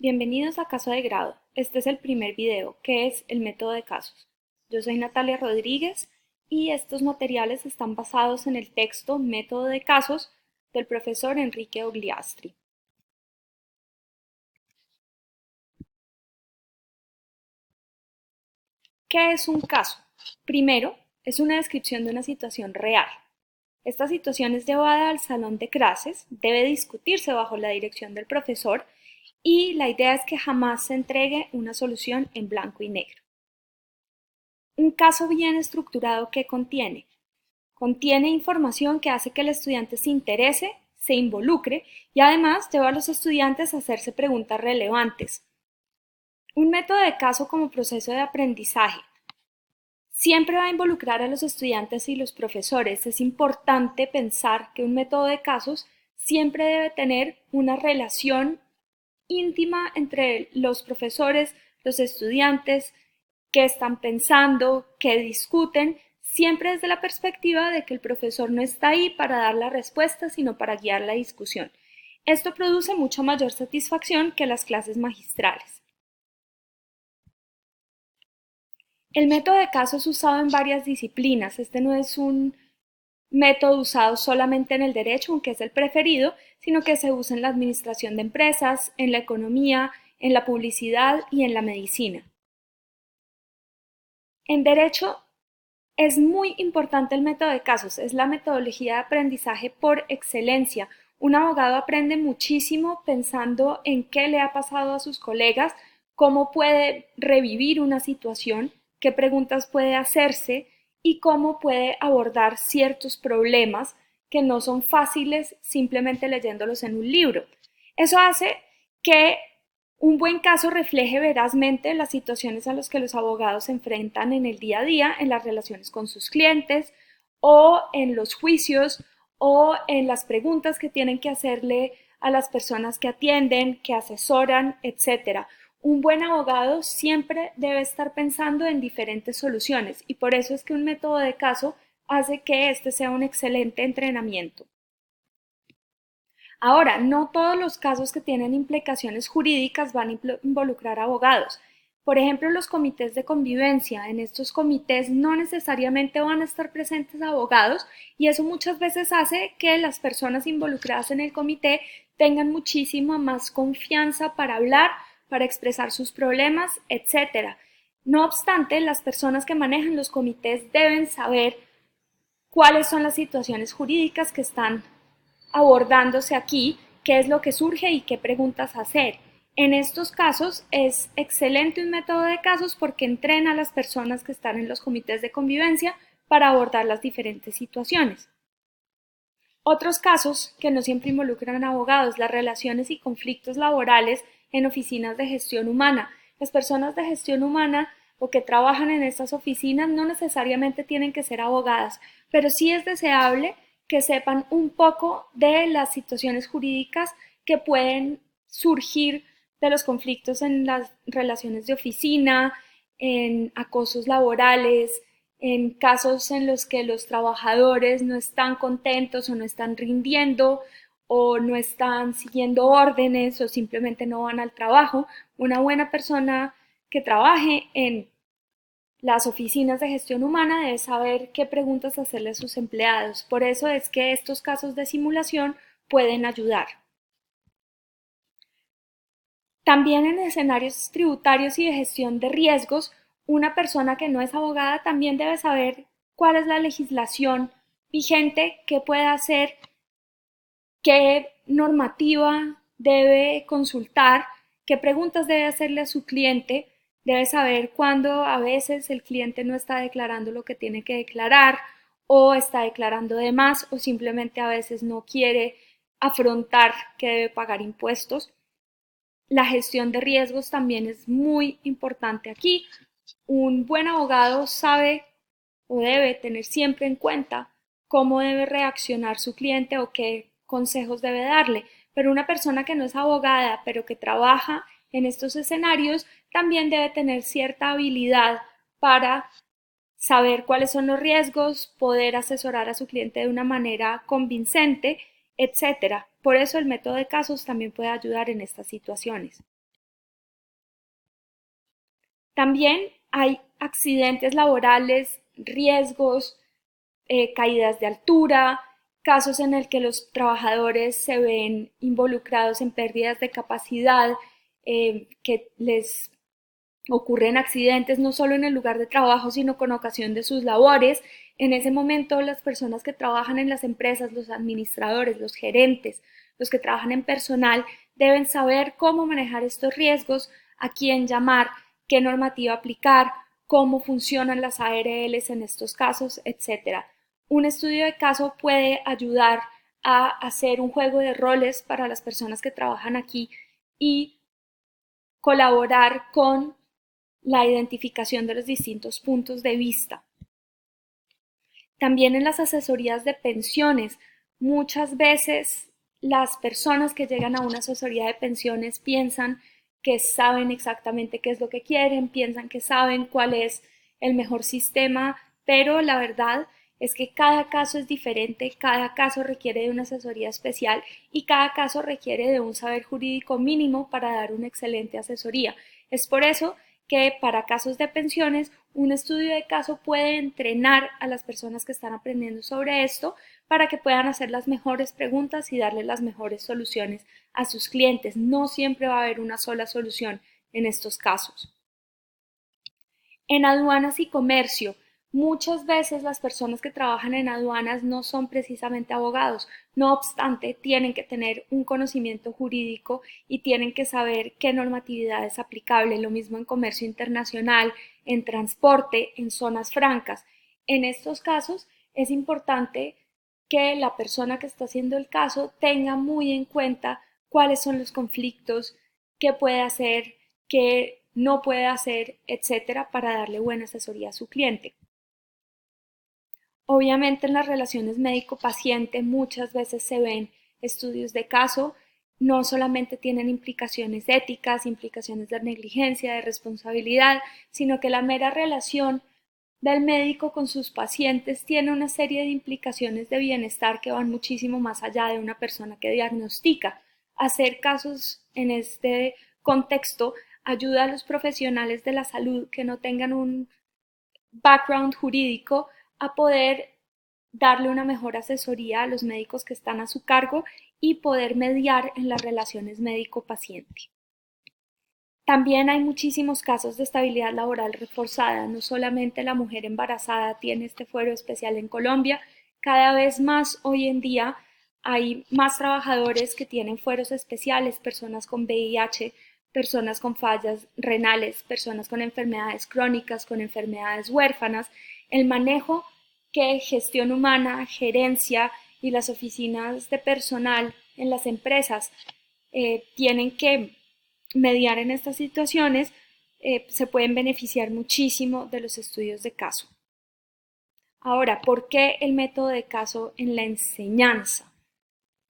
Bienvenidos a Caso de Grado. Este es el primer video, que es el método de casos. Yo soy Natalia Rodríguez y estos materiales están basados en el texto Método de casos del profesor Enrique Ogliastri. ¿Qué es un caso? Primero, es una descripción de una situación real. Esta situación es llevada al salón de clases, debe discutirse bajo la dirección del profesor y la idea es que jamás se entregue una solución en blanco y negro. Un caso bien estructurado, ¿qué contiene? Contiene información que hace que el estudiante se interese, se involucre y además lleva a los estudiantes a hacerse preguntas relevantes. Un método de caso como proceso de aprendizaje siempre va a involucrar a los estudiantes y los profesores. Es importante pensar que un método de casos siempre debe tener una relación íntima entre los profesores, los estudiantes, qué están pensando, qué discuten, siempre desde la perspectiva de que el profesor no está ahí para dar la respuesta, sino para guiar la discusión. Esto produce mucha mayor satisfacción que las clases magistrales. El método de caso es usado en varias disciplinas. Este no es un método usado solamente en el derecho, aunque es el preferido, sino que se usa en la administración de empresas, en la economía, en la publicidad y en la medicina. En derecho es muy importante el método de casos, es la metodología de aprendizaje por excelencia. Un abogado aprende muchísimo pensando en qué le ha pasado a sus colegas, cómo puede revivir una situación, qué preguntas puede hacerse y cómo puede abordar ciertos problemas que no son fáciles simplemente leyéndolos en un libro. Eso hace que un buen caso refleje verazmente las situaciones a las que los abogados se enfrentan en el día a día, en las relaciones con sus clientes o en los juicios o en las preguntas que tienen que hacerle a las personas que atienden, que asesoran, etcétera. Un buen abogado siempre debe estar pensando en diferentes soluciones y por eso es que un método de caso hace que este sea un excelente entrenamiento. Ahora, no todos los casos que tienen implicaciones jurídicas van a involucrar abogados. Por ejemplo, los comités de convivencia. En estos comités no necesariamente van a estar presentes abogados y eso muchas veces hace que las personas involucradas en el comité tengan muchísima más confianza para hablar, para expresar sus problemas, etcétera. No obstante, las personas que manejan los comités deben saber cuáles son las situaciones jurídicas que están abordándose aquí, qué es lo que surge y qué preguntas hacer. En estos casos es excelente un método de casos porque entrena a las personas que están en los comités de convivencia para abordar las diferentes situaciones. Otros casos que no siempre involucran a abogados, las relaciones y conflictos laborales en oficinas de gestión humana. Las personas de gestión humana o que trabajan en estas oficinas no necesariamente tienen que ser abogadas, pero sí es deseable que sepan un poco de las situaciones jurídicas que pueden surgir de los conflictos en las relaciones de oficina, en acosos laborales, en casos en los que los trabajadores no están contentos o no están rindiendo o no están siguiendo órdenes o simplemente no van al trabajo. Una buena persona que trabaje en las oficinas de gestión humana debe saber qué preguntas hacerle a sus empleados. Por eso es que estos casos de simulación pueden ayudar. También en escenarios tributarios y de gestión de riesgos, una persona que no es abogada también debe saber cuál es la legislación vigente, qué puede hacer, qué normativa debe consultar, qué preguntas debe hacerle a su cliente, debe saber cuándo a veces el cliente no está declarando lo que tiene que declarar o está declarando de más o simplemente a veces no quiere afrontar que debe pagar impuestos. La gestión de riesgos también es muy importante aquí. Un buen abogado sabe o debe tener siempre en cuenta cómo debe reaccionar su cliente o qué consejos debe darle. Pero una persona que no es abogada, pero que trabaja en estos escenarios, también debe tener cierta habilidad para saber cuáles son los riesgos, poder asesorar a su cliente de una manera convincente, etcétera. Por eso el método de casos también puede ayudar en estas situaciones. También hay accidentes laborales, riesgos, caídas de altura, casos en el que los trabajadores se ven involucrados en pérdidas de capacidad, que les ocurren accidentes no solo en el lugar de trabajo, sino con ocasión de sus labores. En ese momento, las personas que trabajan en las empresas, los administradores, los gerentes, los que trabajan en personal, deben saber cómo manejar estos riesgos, a quién llamar, qué normativa aplicar, cómo funcionan las ARLs en estos casos, etc. Un estudio de caso puede ayudar a hacer un juego de roles para las personas que trabajan aquí y colaborar con la identificación de los distintos puntos de vista. También en las asesorías de pensiones, muchas veces las personas que llegan a una asesoría de pensiones piensan que saben exactamente qué es lo que quieren, piensan que saben cuál es el mejor sistema, pero la verdad es que cada caso es diferente, cada caso requiere de una asesoría especial y cada caso requiere de un saber jurídico mínimo para dar una excelente asesoría. Es por eso que para casos de pensiones, un estudio de caso puede entrenar a las personas que están aprendiendo sobre esto para que puedan hacer las mejores preguntas y darle las mejores soluciones a sus clientes. No siempre va a haber una sola solución en estos casos. En aduanas y comercio, muchas veces las personas que trabajan en aduanas no son precisamente abogados, no obstante, tienen que tener un conocimiento jurídico y tienen que saber qué normatividad es aplicable, lo mismo en comercio internacional, en transporte, en zonas francas. En estos casos es importante que la persona que está haciendo el caso tenga muy en cuenta cuáles son los conflictos, qué puede hacer, qué no puede hacer, etcétera, para darle buena asesoría a su cliente. Obviamente en las relaciones médico-paciente muchas veces se ven estudios de caso, no solamente tienen implicaciones éticas, implicaciones de negligencia, de responsabilidad, sino que la mera relación del médico con sus pacientes tiene una serie de implicaciones de bienestar que van muchísimo más allá de una persona que diagnostica. Hacer casos en este contexto ayuda a los profesionales de la salud que no tengan un background jurídico a poder darle una mejor asesoría a los médicos que están a su cargo y poder mediar en las relaciones médico-paciente. También hay muchísimos casos de estabilidad laboral reforzada, no solamente la mujer embarazada tiene este fuero especial en Colombia, cada vez más hoy en día hay más trabajadores que tienen fueros especiales, personas con VIH, personas con fallas renales, personas con enfermedades crónicas, con enfermedades huérfanas. El manejo que gestión humana, gerencia y las oficinas de personal en las empresas tienen que mediar en estas situaciones, se pueden beneficiar muchísimo de los estudios de caso. Ahora, ¿por qué el método de caso en la enseñanza?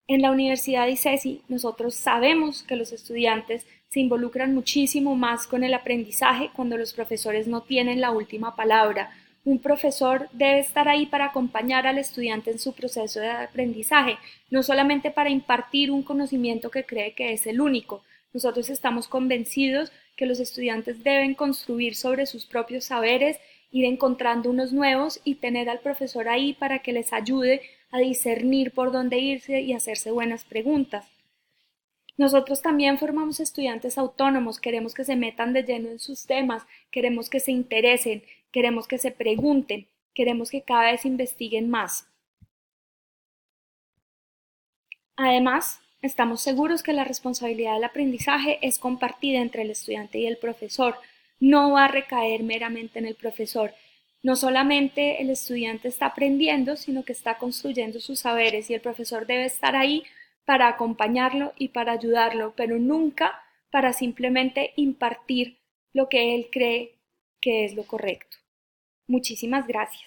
En la Universidad de ICESI nosotros sabemos que los estudiantes se involucran muchísimo más con el aprendizaje cuando los profesores no tienen la última palabra. Un profesor debe estar ahí para acompañar al estudiante en su proceso de aprendizaje, no solamente para impartir un conocimiento que cree que es el único. Nosotros estamos convencidos que los estudiantes deben construir sobre sus propios saberes, ir encontrando unos nuevos y tener al profesor ahí para que les ayude a discernir por dónde irse y hacerse buenas preguntas. Nosotros también formamos estudiantes autónomos, queremos que se metan de lleno en sus temas, queremos que se interesen, queremos que se pregunten, queremos que cada vez investiguen más. Además, estamos seguros que la responsabilidad del aprendizaje es compartida entre el estudiante y el profesor, no va a recaer meramente en el profesor. No solamente el estudiante está aprendiendo, sino que está construyendo sus saberes y el profesor debe estar ahí para acompañarlo y para ayudarlo, pero nunca para simplemente impartir lo que él cree que es lo correcto. Muchísimas gracias.